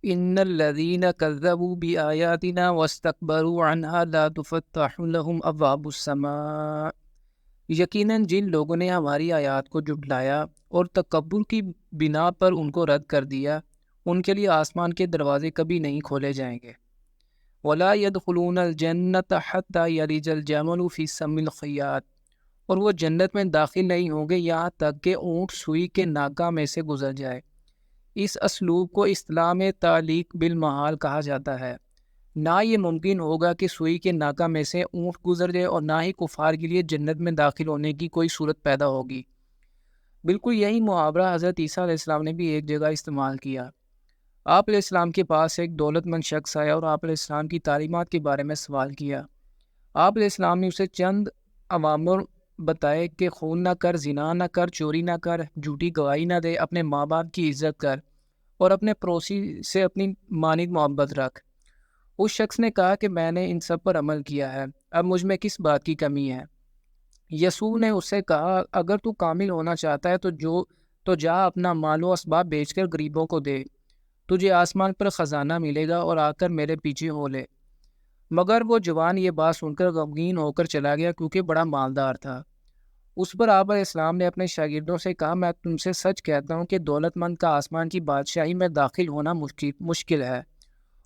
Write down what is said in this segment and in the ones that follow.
ان الذین کذبوا بآیاتنا واستکبروا عنہا لا تفتح لهم ابواب السماء، یقیناً جن لوگوں نے ہماری آیات کو جھٹلایا اور تکبر کی بنا پر ان کو رد کر دیا، ان کے لیے آسمان کے دروازے کبھی نہیں کھولے جائیں گے۔ ولا يدخلون الجنت حتى يلج الجمل في سم الخیاط، اور وہ جنت میں داخل نہیں ہوں گے یہاں تک کہ اونٹ سوئی کے ناکہ میں سے گزر جائے۔ اس اسلوب کو اصطلاح میں تعلیق بالمحال کہا جاتا ہے۔ نہ یہ ممکن ہوگا کہ سوئی کے ناکہ میں سے اونٹ گزر جائے، اور نہ ہی کفار کے لیے جنت میں داخل ہونے کی کوئی صورت پیدا ہوگی۔ بالکل یہی محاورہ حضرت عیسیٰ علیہ السلام نے بھی ایک جگہ استعمال کیا۔ آپ علیہ السلام کے پاس ایک دولت مند شخص آیا اور آپ علیہ السلام کی تعلیمات کے بارے میں سوال کیا۔ آپ علیہ السلام نے اسے چند اوامر بتائے کہ خون نہ کر، زنا نہ کر، چوری نہ کر، جھوٹی گواہی نہ دے، اپنے ماں باپ کی عزت کر، اور اپنے پڑوسی سے اپنی مانند محبت رکھ۔ اس شخص نے کہا کہ میں نے ان سب پر عمل کیا ہے، اب مجھ میں کس بات کی کمی ہے؟ یسوع نے اس سے کہا، اگر تو کامل ہونا چاہتا ہے تو جا اپنا مال و اسباب بیچ کر غریبوں کو دے، تجھے آسمان پر خزانہ ملے گا، اور آ کر میرے پیچھے ہو لے۔ مگر وہ جوان یہ بات سن کر غمگین ہو کر چلا گیا، کیونکہ بڑا مالدار تھا۔ اس پر آپ علیہ السلام نے اپنے شاگردوں سے کہا، میں تم سے سچ کہتا ہوں کہ دولت مند کا آسمان کی بادشاہی میں داخل ہونا مشکل ہے،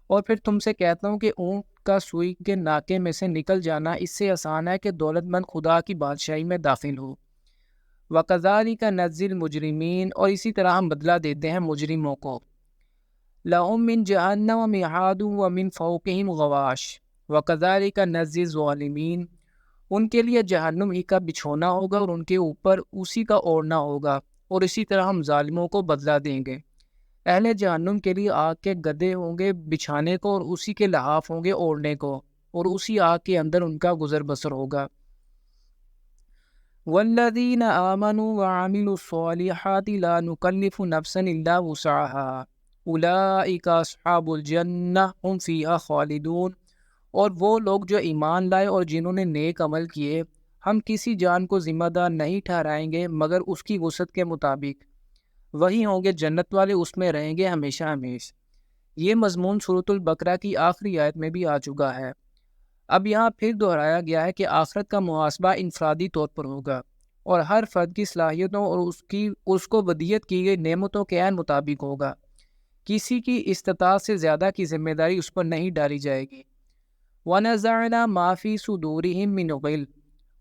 اور پھر تم سے کہتا ہوں کہ اونٹ کا سوئی کے ناکے میں سے نکل جانا اس سے آسان ہے کہ دولت مند خدا کی بادشاہی میں داخل ہو۔ وَكَذَلِكَ نَجْزِي الْمُجْرِمِينَ، اور اسی طرح ہم بدلہ دیتے ہیں مجرموں کو۔ لَهُم مِّن جَهَنَّمَ مِہَادٌ وَمِن فَوْقِهِمْ غَوَاشٍ وَكَذَلِكَ نَجْزِي الظَّالِمِينَ، ان کے لیے جہنم ہی کا بچھونا ہوگا اور ان کے اوپر اسی کا اوڑھنا ہوگا، اور اسی طرح ہم ظالموں کو بدلہ دیں گے۔ اہل جہنم کے لیے آگ کے گدے ہوں گے بچھانے کو، اور اسی کے لحاف ہوں گے اوڑھنے کو، اور اسی آگ کے اندر ان کا گزر بسر ہوگا۔ والذین آمنوا وعملوا الصالحات لا نکلف نفسا الا وسعها اولئک اصحاب الجنہ هم فیہا خالدون، اور وہ لوگ جو ایمان لائے اور جنہوں نے نیک عمل کیے، ہم کسی جان کو ذمہ دار نہیں ٹھہرائیں گے مگر اس کی وسعت کے مطابق، وہی ہوں گے جنت والے، اس میں رہیں گے ہمیشہ ہمیشہ۔ یہ مضمون سورۃ البقرہ کی آخری آیت میں بھی آ چکا ہے۔ اب یہاں پھر دہرایا گیا ہے کہ آخرت کا محاسبہ انفرادی طور پر ہوگا، اور ہر فرد کی صلاحیتوں اور اس کو ودیت کی گئی نعمتوں کے عین مطابق ہوگا۔ کسی کی استطاعت سے زیادہ کی ذمہ داری اس پر نہیں ڈالی جائے گی۔ وَنَزَعْنَا مَا فِي صُدُورِهِم مِّنْ غِلٍّ،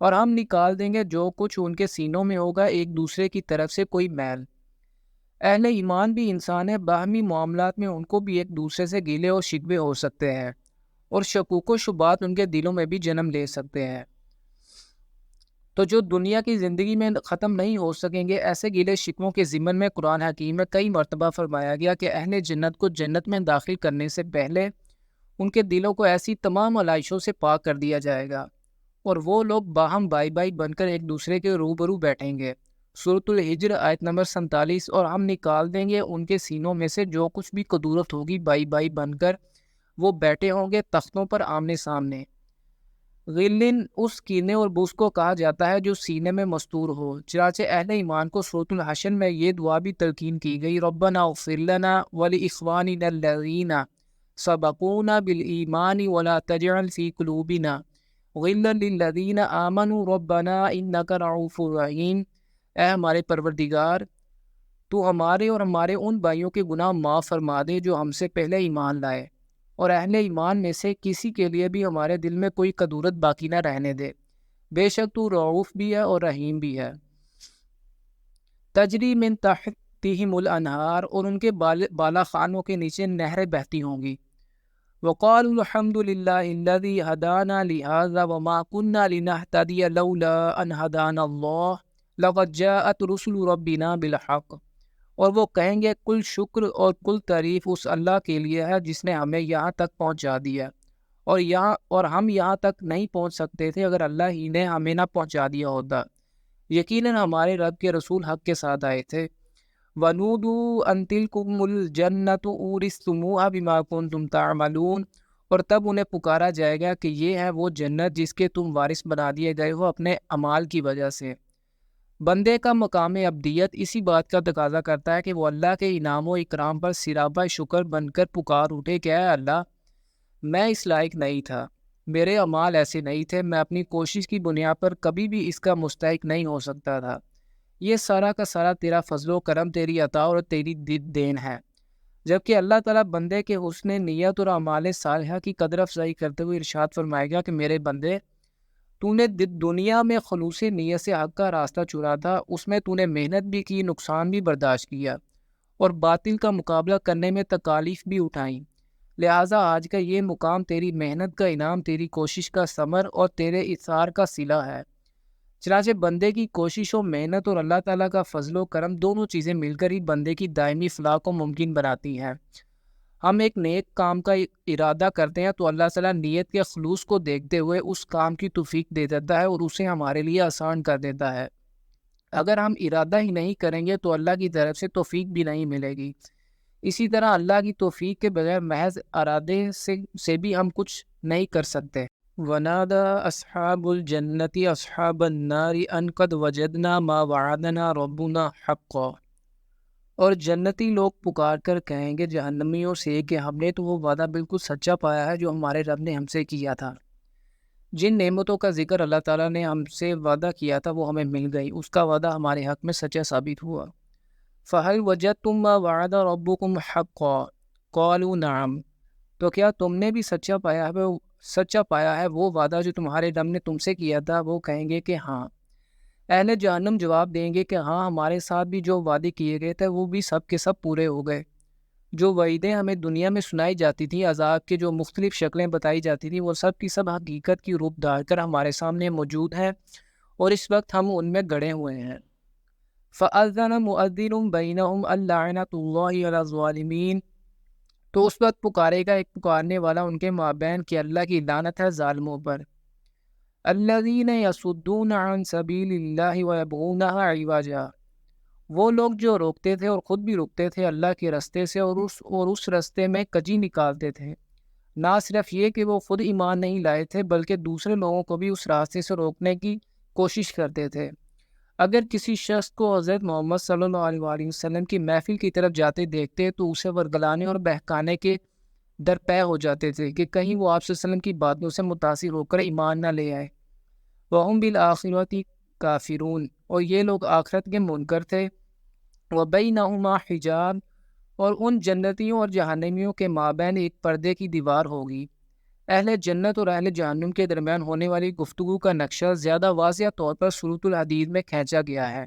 اور ہم نکال دیں گے جو کچھ ان کے سینوں میں ہوگا ایک دوسرے کی طرف سے کوئی میل۔ اہل ایمان بھی انسان ہے، باہمی معاملات میں ان کو بھی ایک دوسرے سے گیلے اور شکوے ہو سکتے ہیں، اور شکوک و شبہات ان کے دلوں میں بھی جنم لے سکتے ہیں۔ تو جو دنیا کی زندگی میں ختم نہیں ہو سکیں گے، ایسے گیلے شکووں کے ضمن میں قرآن حکیم میں کئی مرتبہ فرمایا گیا کہ اہل جنت کو جنت میں داخل کرنے سے پہلے ان کے دلوں کو ایسی تمام علائشوں سے پاک کر دیا جائے گا، اور وہ لوگ باہم بائی بائی بن کر ایک دوسرے کے روبرو بیٹھیں گے۔ سورۃ الحجر آیت نمبر 47۔ اور ہم نکال دیں گے ان کے سینوں میں سے جو کچھ بھی قدورت ہوگی، بائی بائی بن کر وہ بیٹھے ہوں گے تختوں پر آمنے سامنے۔ غلن اس کینے اور بغض کو کہا جاتا ہے جو سینے میں مستور ہو۔ چنانچہ اہل ایمان کو سورۃ الحشر میں یہ دعا بھی تلقین کی گئی، ربنا اغفر لنا ولاخواننا الذین سبقونا بالایمان ولا تجعل فی قلوبنا غلا للذین آمنوا ربنا انک رؤوف رحیم۔ اے ہمارے پروردگار، تو ہمارے اور ہمارے ان بھائیوں کے گناہ معاف فرما دے جو ہم سے پہلے ایمان لائے، اور اہل ایمان میں سے کسی کے لیے بھی ہمارے دل میں کوئی کدورت باقی نہ رہنے دے، بے شک تو رؤوف بھی ہے اور رحیم بھی ہے۔ تجری من تحتہم الانہار، اور ان کے بالا خانوں کے نیچے نہریں بہتی ہوں گی۔ وقالوا الحمد للہ الذی ہدانا لہذا وما كنا لنہتدی لولا ان ہدانا اللہ لقد جاءت رسل ربنا بالحق، اور وہ کہیں گے کل شکر اور کل تعریف اس اللہ کے لیے ہے جس نے ہمیں یہاں تک پہنچا دیا، اور ہم یہاں تک نہیں پہنچ سکتے تھے اگر اللہ ہی نے ہمیں نہ پہنچا دیا ہوتا۔ یقیناً ہمارے رب کے رسول حق کے ساتھ آئے تھے۔ وَنُودُوا أَن تِلْكُمُ الْجَنَّةُ أُورِثْتُمُوهَا بِمَا كُنتُمْ تَعْمَلُونَ، اور تب انہیں پکارا جائے گا کہ یہ ہے وہ جنت جس کے تم وارث بنا دیے گئے ہو اپنے اعمال کی وجہ سے۔ بندے کا مقام ابدیت اسی بات کا تقاضا کرتا ہے کہ وہ اللہ کے انعام و اکرام پر سراپا شکر بن کر پکار اٹھے کہ اے اللہ، میں اس لائق نہیں تھا، میرے اعمال ایسے نہیں تھے، میں اپنی کوشش کی بنیاد پر کبھی بھی اس کا مستحق نہیں ہو سکتا تھا، یہ سارا کا سارا تیرا فضل و کرم، تیری عطا اور تیری دین ہے۔ جبکہ اللہ تعالیٰ بندے کے حسن نیت اور اعمال صالحہ کی قدر افزائی کرتے ہوئے ارشاد فرمائے گا کہ میرے بندے، تو نے دنیا میں خلوص نیت سے حق کا راستہ چنا تھا، اس میں تو نے محنت بھی کی، نقصان بھی برداشت کیا اور باطل کا مقابلہ کرنے میں تکالیف بھی اٹھائیں، لہٰذا آج کا یہ مقام تیری محنت کا انعام، تیری کوشش کا ثمر اور تیرے اثار کا صلہ ہے۔ چنانچہ بندے کی کوشش و محنت اور اللہ تعالیٰ کا فضل و کرم دونوں چیزیں مل کر ہی بندے کی دائمی فلاح کو ممکن بناتی ہیں۔ ہم ایک نیک کام کا ارادہ کرتے ہیں تو اللہ تعالیٰ نیت کے خلوص کو دیکھتے ہوئے اس کام کی توفیق دے دیتا ہے اور اسے ہمارے لیے آسان کر دیتا ہے۔ اگر ہم ارادہ ہی نہیں کریں گے تو اللہ کی طرف سے توفیق بھی نہیں ملے گی۔ اسی طرح اللہ کی توفیق کے بغیر محض ارادے سے بھی ہم کچھ نہیں کر سکتے۔ وَنَادَى أَصْحَابُ الْجَنَّةِ أَصْحَابَ النَّارِ أَنْ قَدْ وَجَدْنَا مَا وَعَدَنَا رَبُّنَا حَقًّا، اور جنتی لوگ پکار کر کہیں گے جہنمیوں سے کہ ہم نے تو وہ وعدہ بالکل سچا پایا ہے جو ہمارے رب نے ہم سے کیا تھا۔ جن نعمتوں کا ذکر اللہ تعالیٰ نے ہم سے وعدہ کیا تھا وہ ہمیں مل گئی، اس کا وعدہ ہمارے حق میں سچا ثابت ہوا۔ فَهَلْ وَجَدْتُم مَّا وَعَدَ رَبُّكُمْ حَقًّا قَالُوا نَعَمْ، تو کیا تم نے بھی سچا پایا ہے وہ وعدہ جو تمہارے رب نے تم سے کیا تھا؟ وہ کہیں گے کہ ہاں۔ اہل جہنم جواب دیں گے کہ ہاں، ہمارے ساتھ بھی جو وعدے کیے گئے تھے وہ بھی سب کے سب پورے ہو گئے۔ جو وعدیں ہمیں دنیا میں سنائی جاتی تھیں، عذاب کے جو مختلف شکلیں بتائی جاتی تھیں، وہ سب کی سب حقیقت کی روپ دھار کر ہمارے سامنے موجود ہیں اور اس وقت ہم ان میں گڑے ہوئے ہیں۔ فَأَذَّنَ مُؤَذِّنٌ بَيْنَهُمْ اللَّعْنَةُ اللَّهِ عَلَى الظَّالِمِينَ، تو اس وقت پکارے گا ایک پکارنے والا ان کے مابین کہ اللہ کی لعنت ہے ظالموں پر۔ الَّذِينَ يَصُدُّونَ عَن سَبِيلِ اللَّهِ وَيَبْغُونَهَا عِوَجًا، وہ لوگ جو روکتے تھے اور خود بھی رکتے تھے اللہ کے راستے سے اور اس راستے میں کجی نکالتے تھے۔ نہ صرف یہ کہ وہ خود ایمان نہیں لائے تھے بلکہ دوسرے لوگوں کو بھی اس راستے سے روکنے کی کوشش کرتے تھے۔ اگر کسی شخص کو حضرت محمد صلی اللہ علیہ وآلہ وسلم کی محفل کی طرف جاتے دیکھتے تو اسے ورگلانے اور بہکانے کے درپے ہو جاتے تھے کہ کہیں وہ آپ صلی اللہ علیہ وسلم کی باتوں سے متاثر ہو کر ایمان نہ لے آئے۔ وَهُمْ بِالْآخِرَةِ کافرون، اور یہ لوگ آخرت کے منکر تھے۔ وَبَيْنَهُمَا حجاب، اور ان جنتیوں اور جہنمیوں کے مابین ایک پردے کی دیوار ہوگی۔ اہل جنت اور اہل جہنم کے درمیان ہونے والی گفتگو کا نقشہ زیادہ واضح طور پر سورۃ الحدید میں کھینچا گیا ہے۔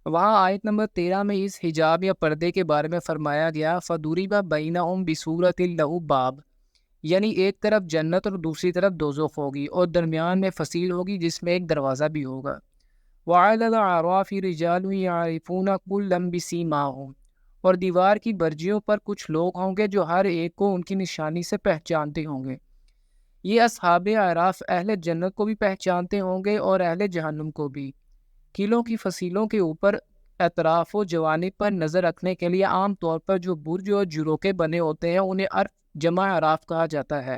وہاں آیت نمبر 13 میں اس حجاب یا پردے کے بارے میں فرمایا گیا فَضُرِبَ بَيْنَهُمْ بِصُورَةٍ لَهُ باب، یعنی ایک طرف جنت اور دوسری طرف دوزخ ہوگی اور درمیان میں فصیل ہوگی جس میں ایک دروازہ بھی ہوگا۔ وَعَلَى الْأَعْرَافِ رِجَالٌ يَعْرِفُونَ كُلًّا بِسِیمَاهُمْ، اور دیوار کی برجیوں پر کچھ لوگ ہوں گے جو ہر ایک کو ان کی نشانی سے پہچانتے ہوں گے۔ یہ اصحاب اعراف اہل جنت کو بھی پہچانتے ہوں گے اور اہل جہنم کو بھی۔ قلعوں کی فصیلوں کے اوپر اطراف و جوانب پر نظر رکھنے کے لیے عام طور پر جو برج اور جروکے بنے ہوتے ہیں انہیں عرف جمع اعراف کہا جاتا ہے۔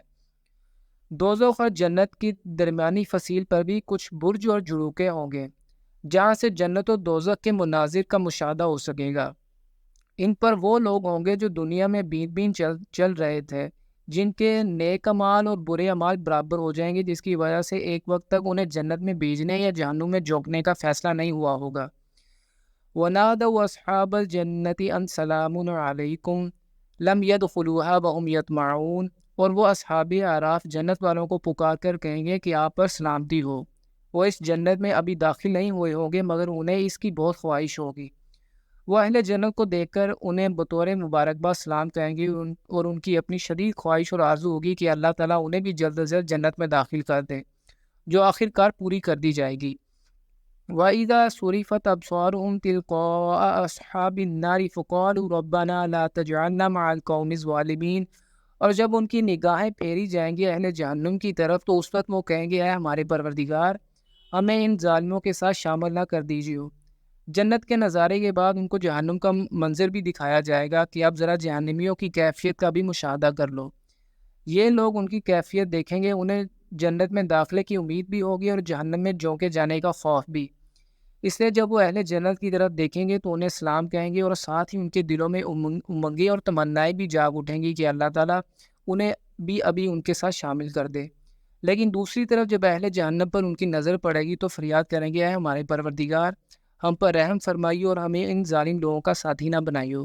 دوزخ اور جنت کی درمیانی فصیل پر بھی کچھ برج اور جروکے ہوں گے جہاں سے جنت و دوزخ کے مناظر کا مشاہدہ ہو سکے گا۔ ان پر وہ لوگ ہوں گے جو دنیا میں بین بین چل رہے تھے، جن کے نیک اعمال اور برے اعمال برابر ہو جائیں گے، جس کی وجہ سے ایک وقت تک انہیں جنت میں بھیجنے یا جہنم میں جھونکنے کا فیصلہ نہیں ہوا ہوگا۔ وَنَادَوْا أَصْحَابَ الْجَنَّةِ أَنْ سَلَامٌ عَلَيْكُمْ لَمْ يَدْخُلُوهَا وَهُمْ يَطْمَعُونَ، اور وہ اصحاب اعراف جنت والوں کو پکار کر کہیں گے کہ آپ پر سلامتی ہو، وہ اس جنت میں ابھی داخل نہیں ہوئے ہوں گے مگر انہیں اس کی بہت خواہش ہوگی۔ وہ اہل جنت کو دیکھ کر انہیں بطور مبارکباد سلام کہیں گے اور ان کی اپنی شدید خواہش اور آرزو ہوگی کہ اللہ تعالیٰ انہیں بھی جلد از جلد جنت میں داخل کر دے، جو آخر کار پوری کر دی جائے گی۔ وَإِذَا صُرِفَتْ أَبْصَارُهُمْ تِلْقَاءَ أَصْحَابِ النَّارِ فَقَالُوا رَبَّنَا لَا تَجْعَلْنَا مَعَ الْقَوْمِ الظَّالِمِينَ، اور جب ان کی نگاہیں پھیری جائیں گی اہل جہنم کی طرف تو اس وقت وہ کہیں گے اے ہمارے پروردگار، ہمیں ان ظالموں کے ساتھ شامل نہ کر دیجیے۔ جنت کے نظارے کے بعد ان کو جہنم کا منظر بھی دکھایا جائے گا کہ اب ذرا جہنمیوں کی کیفیت کا بھی مشاہدہ کر لو۔ یہ لوگ ان کی کیفیت دیکھیں گے، انہیں جنت میں داخلے کی امید بھی ہوگی اور جہنم میں جھونکے جانے کا خوف بھی۔ اس لیے جب وہ اہل جنت کی طرف دیکھیں گے تو انہیں سلام کہیں گے، اور ساتھ ہی ان کے دلوں میں امنگیں اور تمنائیں بھی جاگ اٹھیں گی کہ اللہ تعالیٰ انہیں بھی ابھی ان کے ساتھ شامل کر دے۔ لیکن دوسری طرف جب اہل جہنم پر ان کی نظر پڑے گی تو فریاد کریں گے، اے ہمارے پروردگار، ہم پر رحم فرمائیے اور ہمیں ان ظالم لوگوں کا ساتھی نہ بنائیو۔